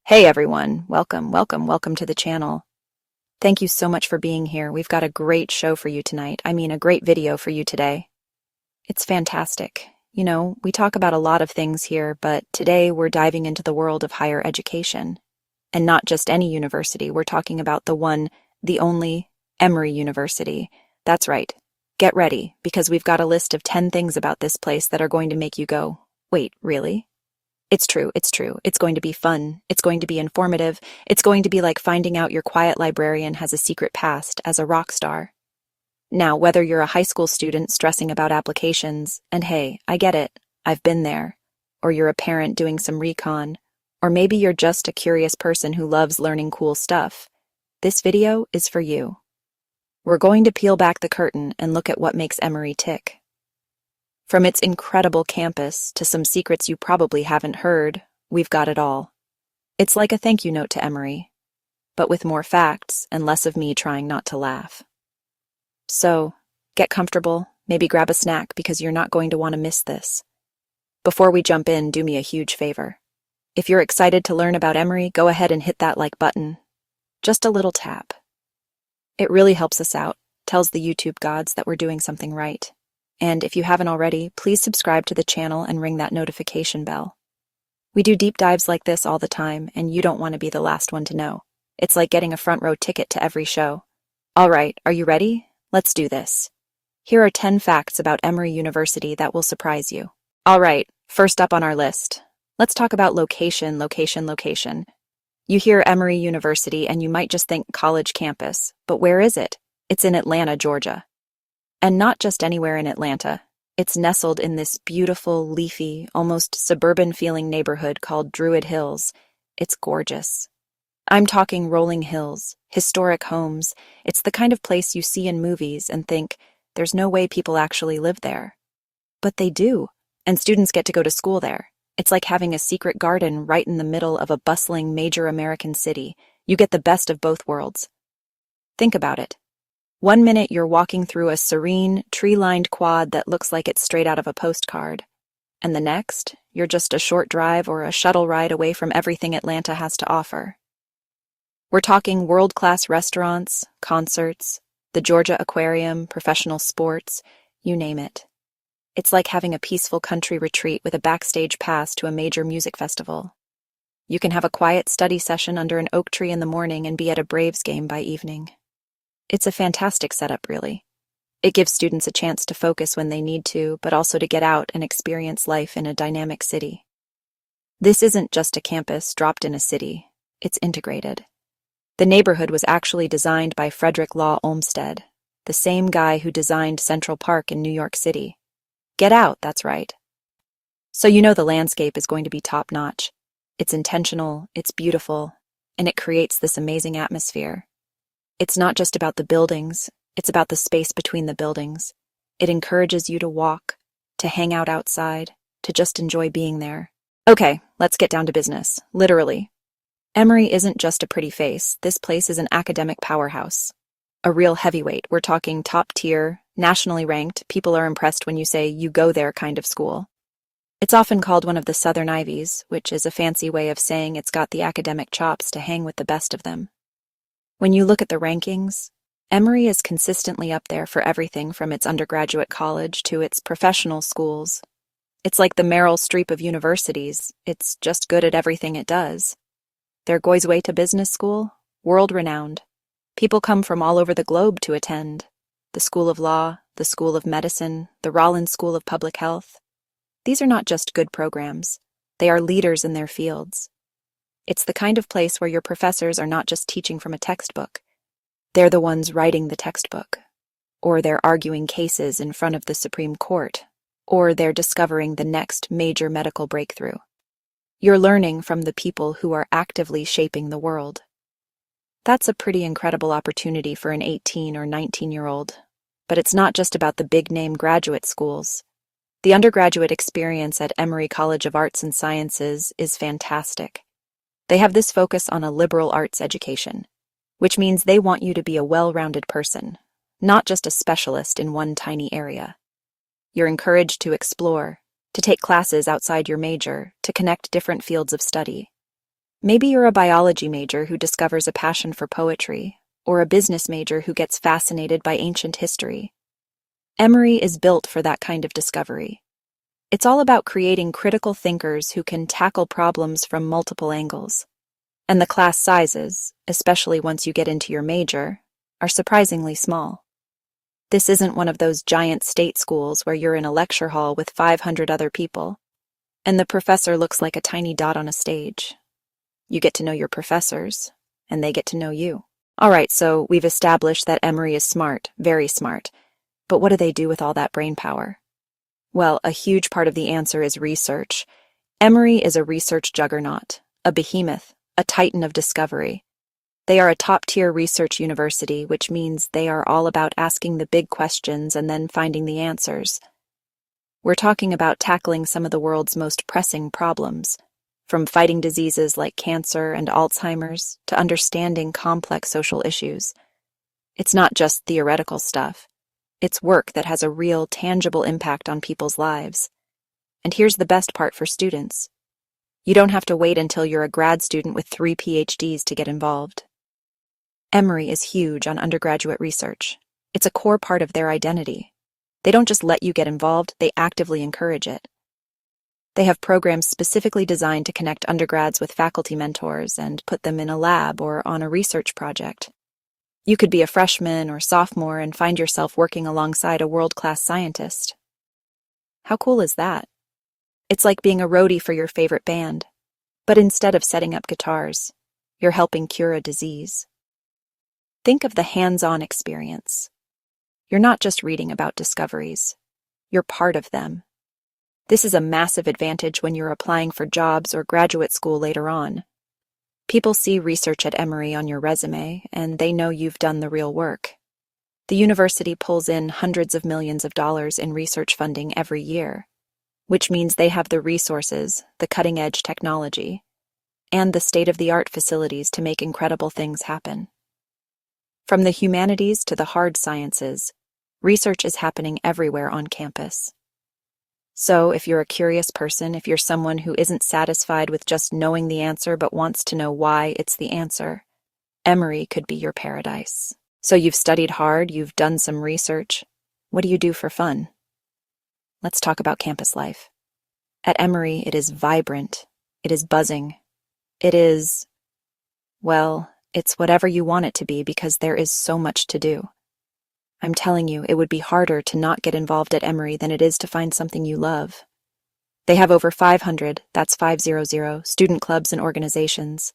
Hey everyone, welcome to the channel. Thank you so much for being here. We've got a great show for you tonight. A great video for you today. It's fantastic. We talk about a lot of things here, but today we're diving into the world of higher education. And not just any university, we're talking about the one, the only, Emory University. That's right. Get ready, because we've got a list of 10 things about this place that are going to make you go, wait, really? It's true. It's going to be fun. It's going to be informative. It's going to be like finding out your quiet librarian has a secret past as a rock star. Now, whether you're a high school student stressing about applications, and hey, I get it, I've been there, or you're a parent doing some recon, or maybe you're just a curious person who loves learning cool stuff, this video is for you. We're going to peel back the curtain and look at what makes Emory tick. From its incredible campus to some secrets you probably haven't heard, we've got it all. It's like a thank you note to Emory, but with more facts and less of me trying not to laugh. So, get comfortable, maybe grab a snack because you're not going to want to miss this. Before we jump in, do me a huge favor. If you're excited to learn about Emory, go ahead and hit that like button. Just a little tap. It really helps us out, tells the YouTube gods that we're doing something right. And if you haven't already, please subscribe to the channel and ring that notification bell. We do deep dives like this all the time, and you don't want to be the last one to know. It's like getting a front row ticket to every show. All right, are you ready? Let's do this. Here are 10 facts about Emory University that will surprise you. All right, first up on our list. Let's talk about location. You hear Emory University and you might just think college campus, but where is it? It's in Atlanta, Georgia. And not just anywhere in Atlanta. It's nestled in this beautiful, leafy, almost suburban-feeling neighborhood called Druid Hills. It's gorgeous. I'm talking rolling hills, historic homes. It's the kind of place you see in movies and think, there's no way people actually live there. But they do, and students get to go to school there. It's like having a secret garden right in the middle of a bustling major American city. You get the best of both worlds. Think about it. One minute you're walking through a serene, tree-lined quad that looks like it's straight out of a postcard. And the next, you're just a short drive or a shuttle ride away from everything Atlanta has to offer. We're talking world-class restaurants, concerts, the Georgia Aquarium, professional sports, you name it. It's like having a peaceful country retreat with a backstage pass to a major music festival. You can have a quiet study session under an oak tree in the morning and be at a Braves game by evening. It's a fantastic setup, really. It gives students a chance to focus when they need to, but also to get out and experience life in a dynamic city. This isn't just a campus dropped in a city. It's integrated. The neighborhood was actually designed by Frederick Law Olmsted, the same guy who designed Central Park in New York City. Get out, that's right. So you know the landscape is going to be top-notch. It's intentional, it's beautiful, and it creates this amazing atmosphere. It's not just about the buildings, it's about the space between the buildings. It encourages you to walk, to hang out outside, to just enjoy being there. Okay, let's get down to business, literally. Emory isn't just a pretty face, this place is an academic powerhouse. A real heavyweight, we're talking top tier, nationally ranked, people are impressed when you say you go there kind of school. It's often called one of the Southern Ivies, which is a fancy way of saying it's got the academic chops to hang with the best of them. When you look at the rankings, Emory is consistently up there for everything from its undergraduate college to its professional schools. It's like the Meryl Streep of universities, it's just good at everything it does. Their Goy's Way to Business School, world-renowned. People come from all over the globe to attend. The School of Law, the School of Medicine, the Rollins School of Public Health. These are not just good programs, they are leaders in their fields. It's the kind of place where your professors are not just teaching from a textbook. They're the ones writing the textbook. Or they're arguing cases in front of the Supreme Court. Or they're discovering the next major medical breakthrough. You're learning from the people who are actively shaping the world. That's a pretty incredible opportunity for an 18 or 19-year-old. But it's not just about the big-name graduate schools. The undergraduate experience at Emory College of Arts and Sciences is fantastic. They have this focus on a liberal arts education, which means they want you to be a well-rounded person, not just a specialist in one tiny area. You're encouraged to explore, to take classes outside your major, to connect different fields of study. Maybe you're a biology major who discovers a passion for poetry, or a business major who gets fascinated by ancient history. Emory is built for that kind of discovery. It's all about creating critical thinkers who can tackle problems from multiple angles. And the class sizes, especially once you get into your major, are surprisingly small. This isn't one of those giant state schools where you're in a lecture hall with 500 other people, and the professor looks like a tiny dot on a stage. You get to know your professors, and they get to know you. All right, so we've established that Emory is smart, very smart. But what do they do with all that brain power? Well, a huge part of the answer is research. Emory is a research juggernaut, a behemoth, a titan of discovery. They are a top-tier research university, which means they are all about asking the big questions and then finding the answers. We're talking about tackling some of the world's most pressing problems, from fighting diseases like cancer and Alzheimer's to understanding complex social issues. It's not just theoretical stuff. It's work that has a real, tangible impact on people's lives. And here's the best part for students. You don't have to wait until you're a grad student with 3 PhDs to get involved. Emory is huge on undergraduate research. It's a core part of their identity. They don't just let you get involved, they actively encourage it. They have programs specifically designed to connect undergrads with faculty mentors and put them in a lab or on a research project. You could be a freshman or sophomore and find yourself working alongside a world-class scientist. How cool is that? It's like being a roadie for your favorite band, but instead of setting up guitars, you're helping cure a disease. Think of the hands-on experience. You're not just reading about discoveries. You're part of them. This is a massive advantage when you're applying for jobs or graduate school later on. People see research at Emory on your resume, and they know you've done the real work. The university pulls in hundreds of millions of dollars in research funding every year, which means they have the resources, the cutting-edge technology, and the state-of-the-art facilities to make incredible things happen. From the humanities to the hard sciences, research is happening everywhere on campus. So, if you're a curious person, if you're someone who isn't satisfied with just knowing the answer but wants to know why it's the answer, Emory could be your paradise. So you've studied hard, you've done some research. What do you do for fun? Let's talk about campus life. At Emory, it is vibrant. It is buzzing. It is, well, it's whatever you want it to be because there is so much to do. I'm telling you, it would be harder to not get involved at Emory than it is to find something you love. They have over 500, that's 500, student clubs and organizations.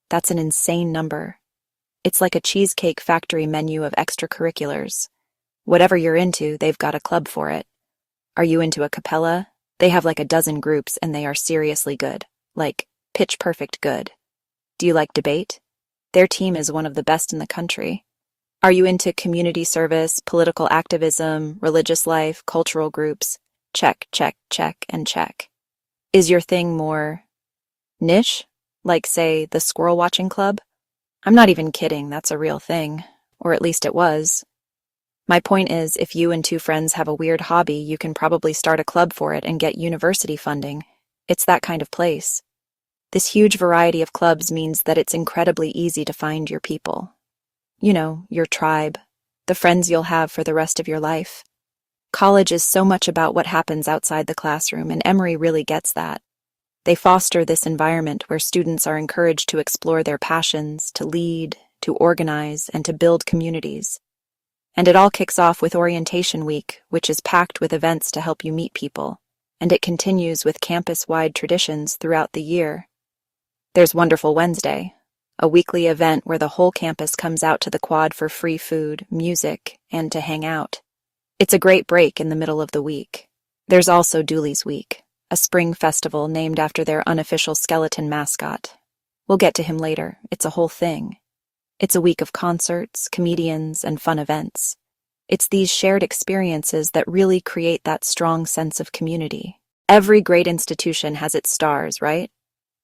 That's an insane number. It's like a Cheesecake Factory menu of extracurriculars. Whatever you're into, they've got a club for it. Are you into a cappella? They have like a dozen groups and they are seriously good. Like, pitch perfect good. Do you like debate? Their team is one of the best in the country. Are you into community service, political activism, religious life, cultural groups? Check, check, check, and check. Is your thing more niche? Like, say, the squirrel watching club? I'm not even kidding, that's a real thing. Or at least it was. My point is, if you and 2 friends have a weird hobby, you can probably start a club for it and get university funding. It's that kind of place. This huge variety of clubs means that it's incredibly easy to find your people. You know, your tribe, the friends you'll have for the rest of your life. College is so much about what happens outside the classroom, and Emory really gets that. They foster this environment where students are encouraged to explore their passions, to lead, to organize, and to build communities. And it all kicks off with Orientation Week, which is packed with events to help you meet people, and it continues with campus-wide traditions throughout the year. There's Wonderful Wednesday, a weekly event where the whole campus comes out to the quad for free food, music, and to hang out. It's a great break in the middle of the week. There's also Dooley's Week, a spring festival named after their unofficial skeleton mascot. We'll get to him later. It's a whole thing. It's a week of concerts, comedians, and fun events. It's these shared experiences that really create that strong sense of community. Every great institution has its stars, right?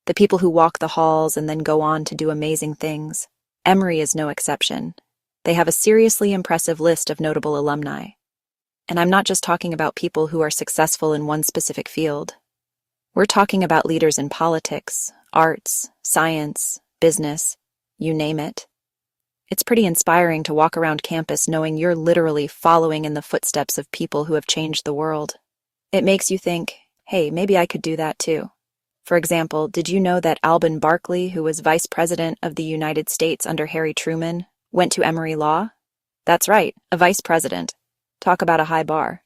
The people who walk the halls and then go on to do amazing things. Emory is no exception. They have a seriously impressive list of notable alumni. And I'm not just talking about people who are successful in one specific field. We're talking about leaders in politics, arts, science, business, you name it. It's pretty inspiring to walk around campus knowing you're literally following in the footsteps of people who have changed the world. It makes you think, hey, maybe I could do that too. For example, did you know that Alban Barkley, who was Vice President of the United States under Harry Truman, went to Emory Law? That's right, a vice president. Talk about a high bar.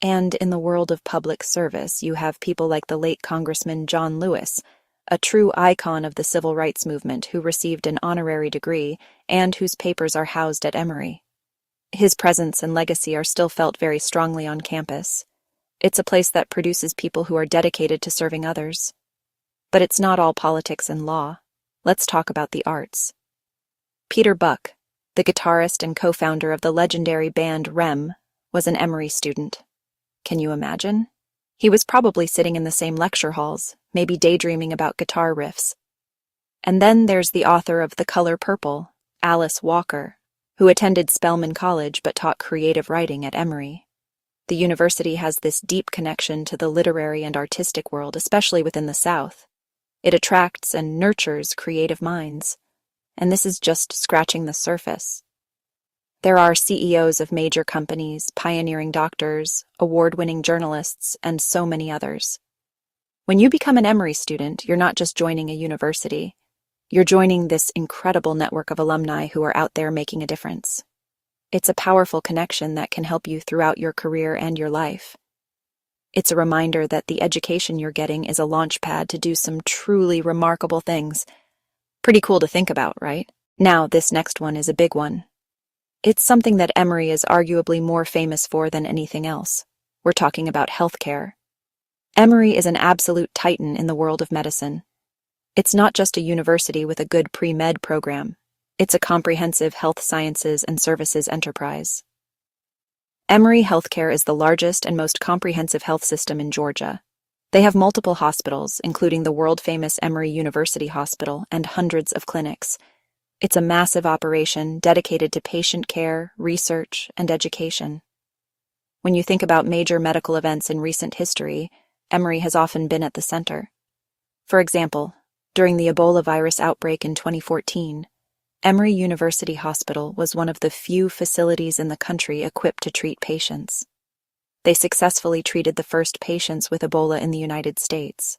And in the world of public service, you have people like the late Congressman John Lewis, a true icon of the civil rights movement who received an honorary degree and whose papers are housed at Emory. His presence and legacy are still felt very strongly on campus. It's a place that produces people who are dedicated to serving others. But it's not all politics and law. Let's talk about the arts. Peter Buck, the guitarist and co-founder of the legendary band Rem, was an Emory student. Can you imagine? He was probably sitting in the same lecture halls, maybe daydreaming about guitar riffs. And then there's the author of The Color Purple, Alice Walker, who attended Spelman College but taught creative writing at Emory. The university has this deep connection to the literary and artistic world, especially within the South. It attracts and nurtures creative minds. And this is just scratching the surface. There are CEOs of major companies, pioneering doctors, award-winning journalists, and so many others. When you become an Emory student, you're not just joining a university. You're joining this incredible network of alumni who are out there making a difference. It's a powerful connection that can help you throughout your career and your life. It's a reminder that the education you're getting is a launch pad to do some truly remarkable things. Pretty cool to think about, right? Now, this next one is a big one. It's something that Emory is arguably more famous for than anything else. We're talking about healthcare. Emory is an absolute titan in the world of medicine. It's not just a university with a good pre-med program. It's a comprehensive health sciences and services enterprise. Emory Healthcare is the largest and most comprehensive health system in Georgia. They have multiple hospitals, including the world-famous Emory University Hospital and hundreds of clinics. It's a massive operation dedicated to patient care, research, and education. When you think about major medical events in recent history, Emory has often been at the center. For example, during the Ebola virus outbreak in 2014, Emory University Hospital was one of the few facilities in the country equipped to treat patients. They successfully treated the first patients with Ebola in the United States.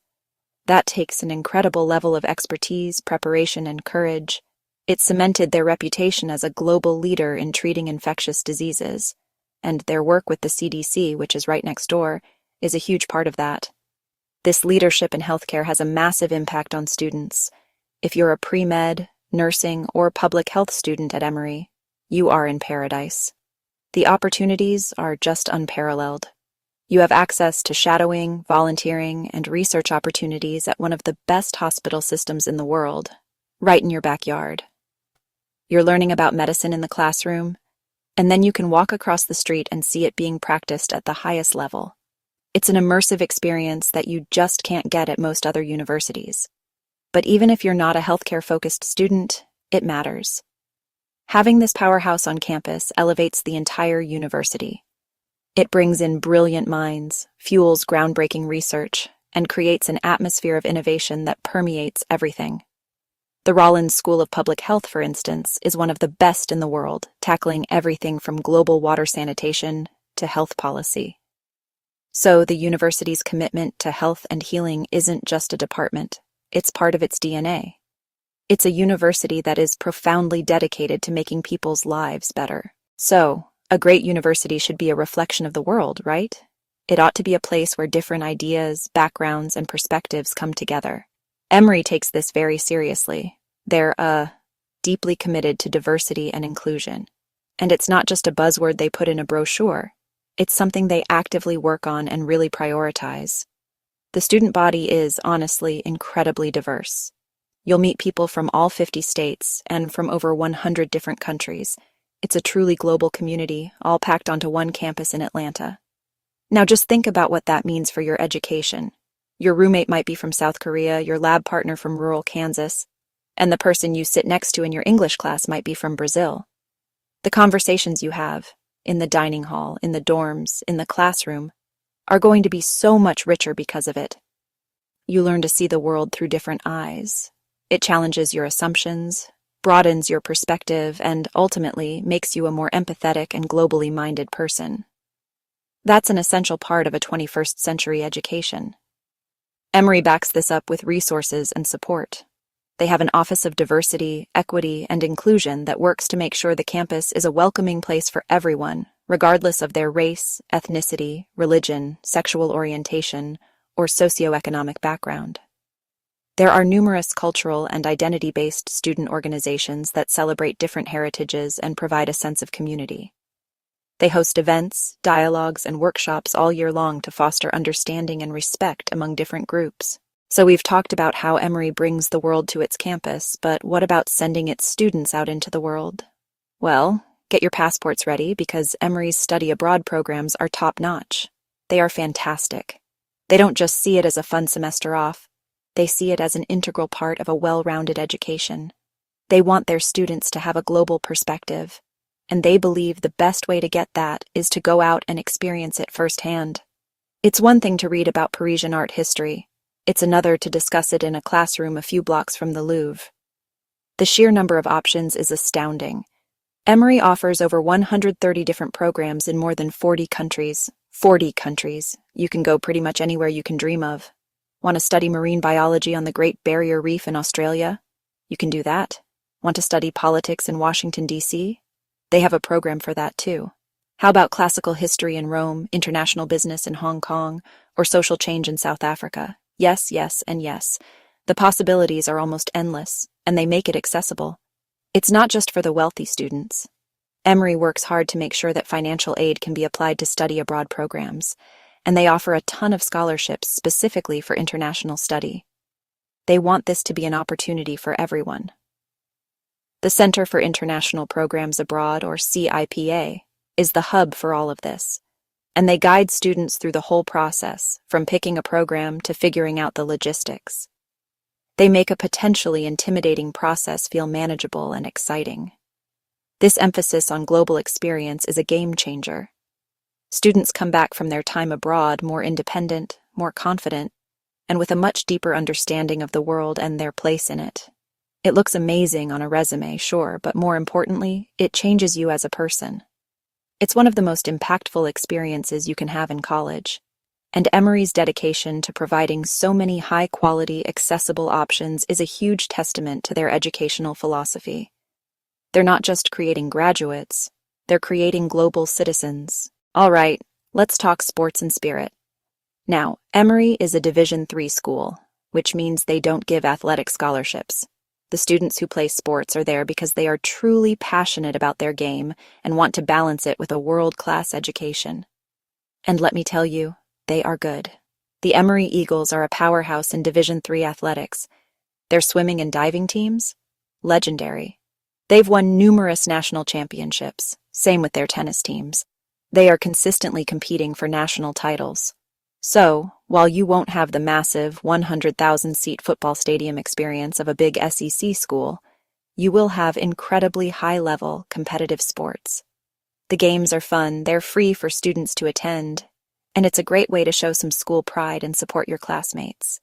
That takes an incredible level of expertise, preparation, and courage. It cemented their reputation as a global leader in treating infectious diseases, and their work with the CDC, which is right next door, is a huge part of that. This leadership in healthcare has a massive impact on students. If you're a pre-med, nursing, or public health student at Emory, you are in paradise. The opportunities are just unparalleled. You have access to shadowing, volunteering, and research opportunities at one of the best hospital systems in the world, right in your backyard. You're learning about medicine in the classroom, and then you can walk across the street and see it being practiced at the highest level. It's an immersive experience that you just can't get at most other universities. But even if you're not a healthcare-focused student, it matters. Having this powerhouse on campus elevates the entire university. It brings in brilliant minds, fuels groundbreaking research, and creates an atmosphere of innovation that permeates everything. The Rollins School of Public Health, for instance, is one of the best in the world, tackling everything from global water sanitation to health policy. So the university's commitment to health and healing isn't just a department. It's part of its DNA. It's a university that is profoundly dedicated to making people's lives better. So, a great university should be a reflection of the world, right? It ought to be a place where different ideas, backgrounds, and perspectives come together. Emory takes this very seriously. They're, deeply committed to diversity and inclusion. And it's not just a buzzword they put in a brochure. It's something they actively work on and really prioritize. The student body is, honestly, incredibly diverse. You'll meet people from all 50 states and from over 100 different countries. It's a truly global community, all packed onto one campus in Atlanta. Now just think about what that means for your education. Your roommate might be from South Korea, your lab partner from rural Kansas, and the person you sit next to in your English class might be from Brazil. The conversations you have, in the dining hall, in the dorms, in the classroom, are going to be so much richer because of it. You learn to see the world through different eyes. It challenges your assumptions, broadens your perspective, and ultimately makes you a more empathetic and globally minded person. That's an essential part of a 21st century education. Emory backs this up with resources and support. They have an Office of Diversity, Equity, and Inclusion that works to make sure the campus is a welcoming place for everyone, regardless of their race, ethnicity, religion, sexual orientation, or socioeconomic background. There are numerous cultural and identity-based student organizations that celebrate different heritages and provide a sense of community. They host events, dialogues, and workshops all year long to foster understanding and respect among different groups. So we've talked about how Emory brings the world to its campus, but what about sending its students out into the world? Well, get your passports ready because Emory's study abroad programs are top-notch. They are fantastic. They don't just see it as a fun semester off. They see it as an integral part of a well-rounded education. They want their students to have a global perspective, and they believe the best way to get that is to go out and experience it firsthand. It's one thing to read about Parisian art history. It's another to discuss it in a classroom a few blocks from the Louvre. The sheer number of options is astounding. Emory offers over 130 different programs in more than 40 countries. 40 countries. You can go pretty much anywhere you can dream of. Want to study marine biology on the Great Barrier Reef in Australia? You can do that. Want to study politics in Washington, D.C.? They have a program for that too. How about classical history in Rome, international business in Hong Kong, or social change in South Africa? Yes, yes, and yes. The possibilities are almost endless, and they make it accessible. It's not just for the wealthy students. Emory works hard to make sure that financial aid can be applied to study abroad programs, and they offer a ton of scholarships specifically for international study. They want this to be an opportunity for everyone. The Center for International Programs Abroad, or CIPA, is the hub for all of this, and they guide students through the whole process, from picking a program to figuring out the logistics. They make a potentially intimidating process feel manageable and exciting. This emphasis on global experience is a game changer. Students come back from their time abroad more independent, more confident, and with a much deeper understanding of the world and their place in it. It looks amazing on a resume, sure, but more importantly, it changes you as a person. It's one of the most impactful experiences you can have in college, and Emory's dedication to providing so many high-quality, accessible options is a huge testament to their educational philosophy. They're not just creating graduates, they're creating global citizens. All right, let's talk sports and spirit. Now, Emory is a Division III school, which means they don't give athletic scholarships. The students who play sports are there because they are truly passionate about their game and want to balance it with a world-class education. And let me tell you, they are good. The Emory Eagles are a powerhouse in Division III athletics. Their swimming and diving teams? Legendary. They've won numerous national championships, same with their tennis teams. They are consistently competing for national titles. So, while you won't have the massive 100,000-seat football stadium experience of a big SEC school, you will have incredibly high-level, competitive sports. The games are fun, they're free for students to attend, and it's a great way to show some school pride and support your classmates.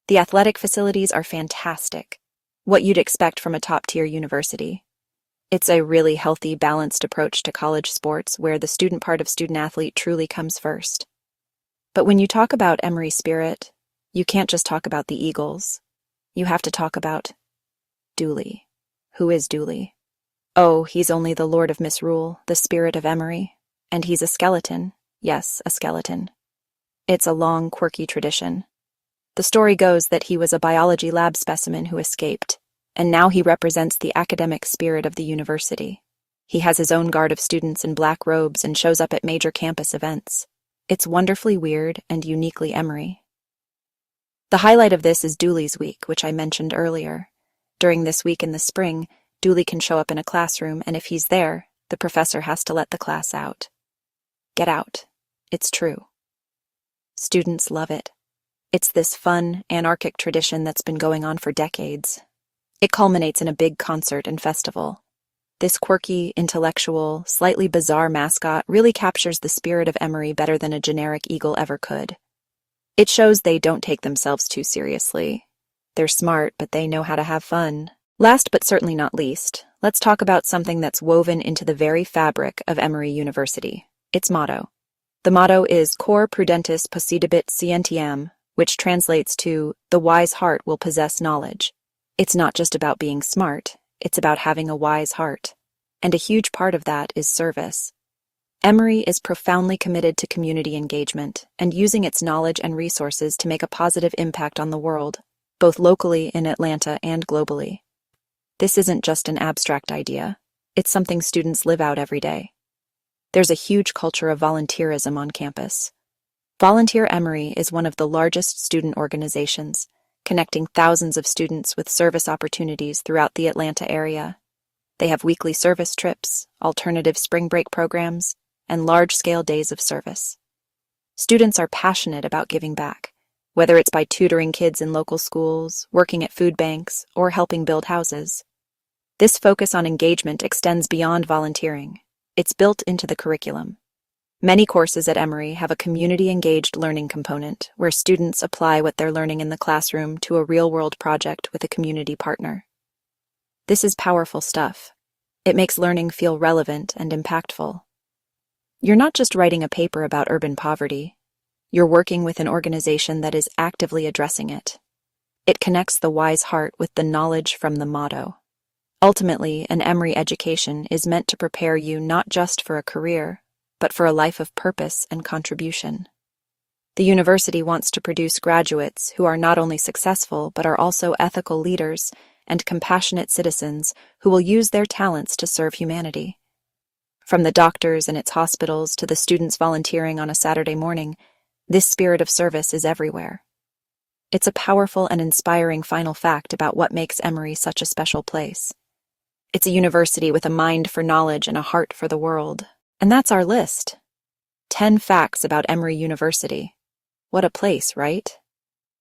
The athletic facilities are fantastic, what you'd expect from a top-tier university. It's a really healthy, balanced approach to college sports where the student part of student-athlete truly comes first. But when you talk about Emory spirit, you can't just talk about the Eagles. You have to talk about Dooley. Who is Dooley? Oh, he's only the Lord of Misrule, the spirit of Emory. And he's a skeleton. Yes, a skeleton. It's a long, quirky tradition. The story goes that he was a biology lab specimen who escaped, and now he represents the academic spirit of the university. He has his own guard of students in black robes and shows up at major campus events. It's wonderfully weird and uniquely Emory. The highlight of this is Dooley's Week, which I mentioned earlier. During this week in the spring, Dooley can show up in a classroom, and if he's there, the professor has to let the class out. Get out. It's true. Students love it. It's this fun, anarchic tradition that's been going on for decades. It culminates in a big concert and festival. This quirky, intellectual, slightly bizarre mascot really captures the spirit of Emory better than a generic eagle ever could. It shows they don't take themselves too seriously. They're smart, but they know how to have fun. Last but certainly not least, let's talk about something that's woven into the very fabric of Emory University, its motto. The motto is Cor Prudentis Possidebit Scientiam, which translates to, the wise heart will possess knowledge. It's not just about being smart, it's about having a wise heart. And a huge part of that is service. Emory is profoundly committed to community engagement and using its knowledge and resources to make a positive impact on the world, both locally in Atlanta and globally. This isn't just an abstract idea, it's something students live out every day. There's a huge culture of volunteerism on campus. Volunteer Emory is one of the largest student organizations, connecting thousands of students with service opportunities throughout the Atlanta area. They have weekly service trips, alternative spring break programs, and large-scale days of service. Students are passionate about giving back, whether it's by tutoring kids in local schools, working at food banks, or helping build houses. This focus on engagement extends beyond volunteering. It's built into the curriculum. Many courses at Emory have a community-engaged learning component where students apply what they're learning in the classroom to a real-world project with a community partner. This is powerful stuff. It makes learning feel relevant and impactful. You're not just writing a paper about urban poverty. You're working with an organization that is actively addressing it. It connects the wise heart with the knowledge from the motto. Ultimately, an Emory education is meant to prepare you not just for a career, but for a life of purpose and contribution. The university wants to produce graduates who are not only successful but are also ethical leaders and compassionate citizens who will use their talents to serve humanity. From the doctors in its hospitals to the students volunteering on a Saturday morning, this spirit of service is everywhere. It's a powerful and inspiring final fact about what makes Emory such a special place. It's a university with a mind for knowledge and a heart for the world. And that's our list. 10 facts about Emory University. What a place, right?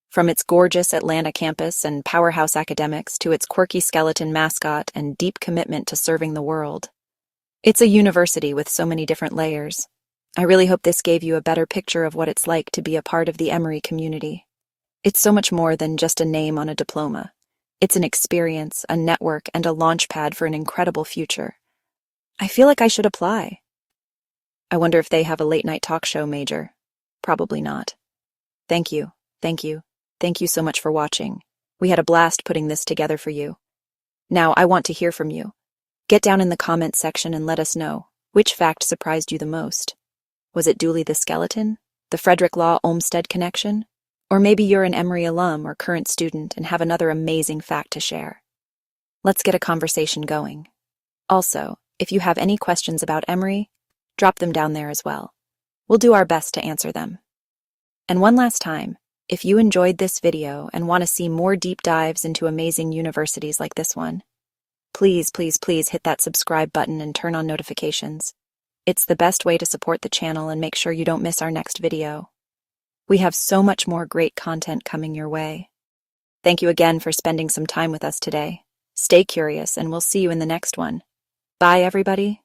From its gorgeous Atlanta campus and powerhouse academics to its quirky skeleton mascot and deep commitment to serving the world. It's a university with so many different layers. I really hope this gave you a better picture of what it's like to be a part of the Emory community. It's so much more than just a name on a diploma. It's an experience, a network, and a launch pad for an incredible future. I feel like I should apply. I wonder if they have a late-night talk show major. Probably not. Thank you, thank you, thank you so much for watching. We had a blast putting this together for you. Now, I want to hear from you. Get down in the comments section and let us know, which fact surprised you the most? Was it Dooley the skeleton? The Frederick Law Olmsted connection? Or maybe you're an Emory alum or current student and have another amazing fact to share. Let's get a conversation going. Also, if you have any questions about Emory, drop them down there as well. We'll do our best to answer them. And one last time, if you enjoyed this video and want to see more deep dives into amazing universities like this one, please, please, please hit that subscribe button and turn on notifications. It's the best way to support the channel and make sure you don't miss our next video. We have so much more great content coming your way. Thank you again for spending some time with us today. Stay curious and we'll see you in the next one. Bye, everybody.